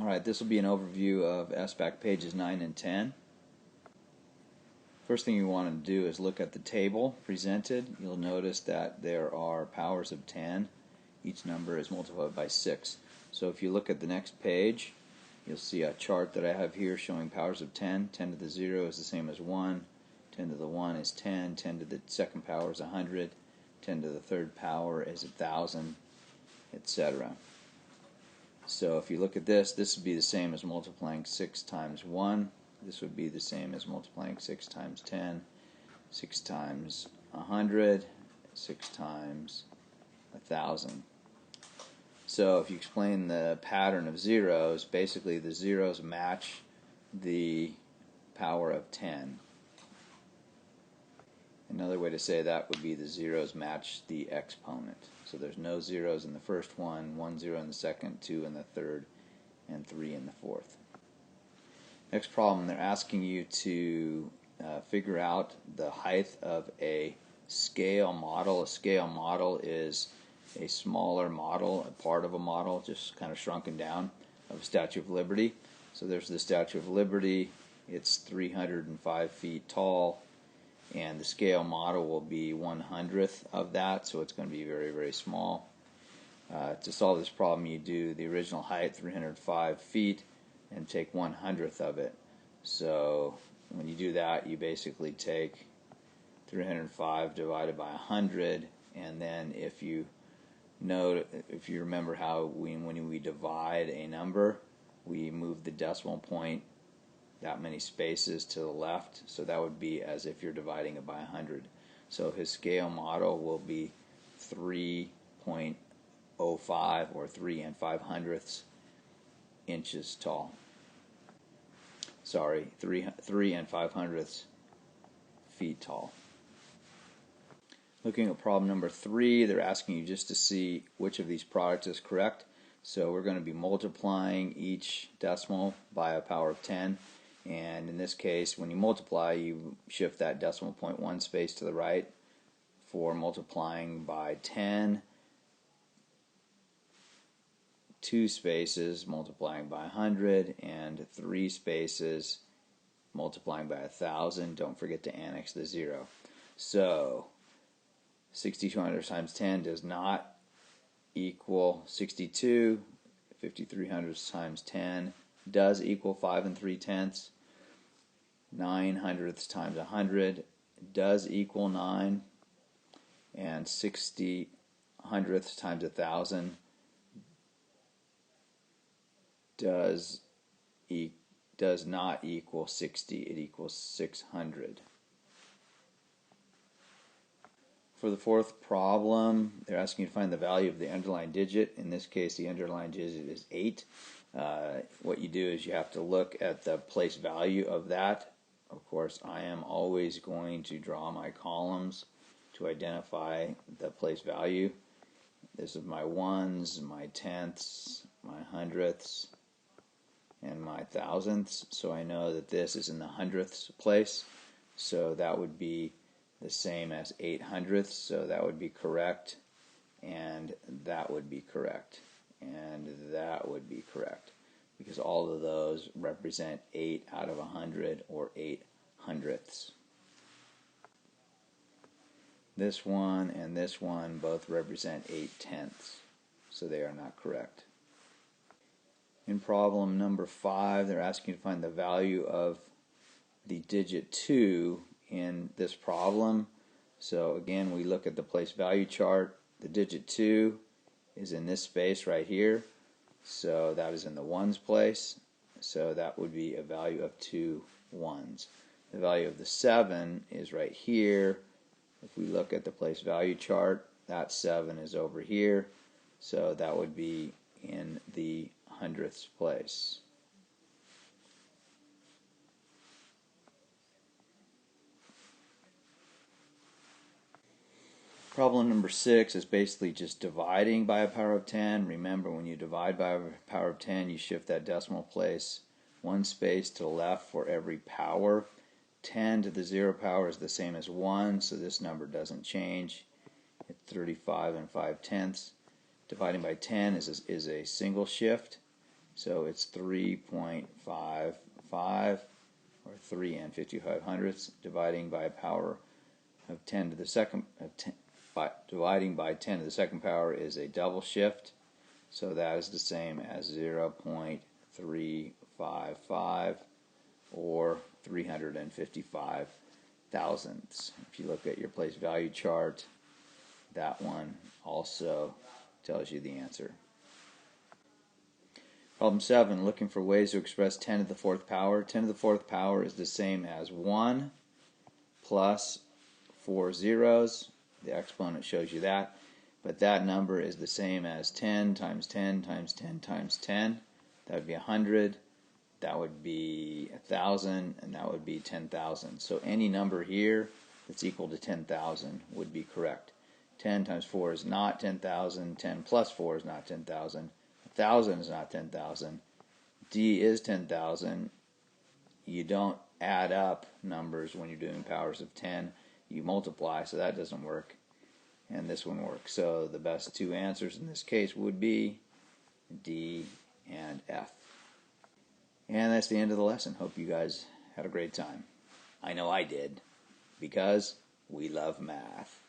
Alright, this will be an overview of Sbac pages 9 and 10. First thing you want to do is look at the table presented. You'll notice that there are powers of 10. Each number is multiplied by 6. So if you look at the next page, you'll see a chart that I have here showing powers of 10. 10 to the 0 is the same as 1. 10 to the 1 is 10. 10 to the second power is 100. 10 to the third power is 1,000, etc. So if you look at this would be the same as multiplying 6 times 1. This would be the same as multiplying 6 times 10, 6 times 100, 6 times 1,000. So if you explain the pattern of zeros, basically the zeros match the power of 10. Another way to say that would be the zeros match the exponent. So there's no zeros in the first one 0 in the second, 2 in the third, and 3 in the fourth. Next problem, they're asking you to figure out the height of a scale model. A scale model is a smaller model, a part of a model, just kind of shrunken down, of a Statue of Liberty. So there's the Statue of Liberty. It's 305 feet tall. And the scale model will be 1/100th of that, so it's going to be very, very small. To solve this problem, you do the original height, 305 feet, and take 1/100th of it. So when you do that, you basically take 305 divided by 100, and then if you remember how when we divide a number, we move the decimal point that many spaces to the left, so that would be as if you're dividing it by 100. So his scale model will be 3.05 or 3 5/100 inches tall. Sorry, 3 5/100 feet tall. Looking at problem number 3, they're asking you just to see which of these products is correct. So we're going to be multiplying each decimal by a power of 10. And in this case, when you multiply, you shift that decimal point 1 space to the right for multiplying by 10, 2 spaces multiplying by 100, and 3 spaces multiplying by 1,000. Don't forget to annex the 0. So 6,200 times 10 does not equal 62. 5,300 times 10 does equal 5 3/10. 9/100 times 100 does equal 9, and 60/100 times 1,000 does not equal 60. It equals 600. For the fourth problem, they're asking you to find the value of the underlying digit. In this case, the underlying digit is 8. What you do is you have to look at the place value of that. Of course, I am always going to draw my columns to identify the place value. This is my ones, my tenths, my hundredths, and my thousandths. So I know that this is in the hundredths place. So that would be the same as 8/100ths. So that would be correct, and that would be correct, and that would be correct, because all of those represent 8 out of 100 or 8/100ths. This one and this one both represent 8/10ths, so they are not correct. In problem number 5, they're asking you to find the value of the digit 2 in this problem. So again, we look at the place value chart. The digit 2 is in this space right here. So that is in the ones place. So that would be a value of 2 ones. The value of the 7 is right here. If we look at the place value chart, that 7 is over here. So that would be in the hundredths place. Problem number 6 is basically just dividing by a power of 10. Remember, when you divide by a power of 10, you shift that decimal place 1 space to the left for every power. 10 to the 0 power is the same as 1, so this number doesn't change. It's 35 5/10. Dividing by 10 is a single shift. So it's 3.55, or 3 and 55 hundredths, dividing by a power of 10 to the second, dividing by 10 to the second power is a double shift. So that is the same as 0.355, or 355 thousandths. If you look at your place value chart, that one also tells you the answer. Problem 7, looking for ways to express 10 to the fourth power. 10 to the fourth power is the same as 1 plus 4 zeros. The exponent shows you that. But that number is the same as 10 times 10 times 10 times 10. That would be 100. That would be 1,000, and that would be 10,000. So any number here that's equal to 10,000 would be correct. 10 times 4 is not 10,000. 10 plus 4 is not 10,000. 1,000 is not 10,000. D is 10,000. You don't add up numbers when you're doing powers of 10. You multiply, so that doesn't work. And this one works. So the best two answers in this case would be D and F. And that's the end of the lesson. Hope you guys had a great time. I know I did, because we love math.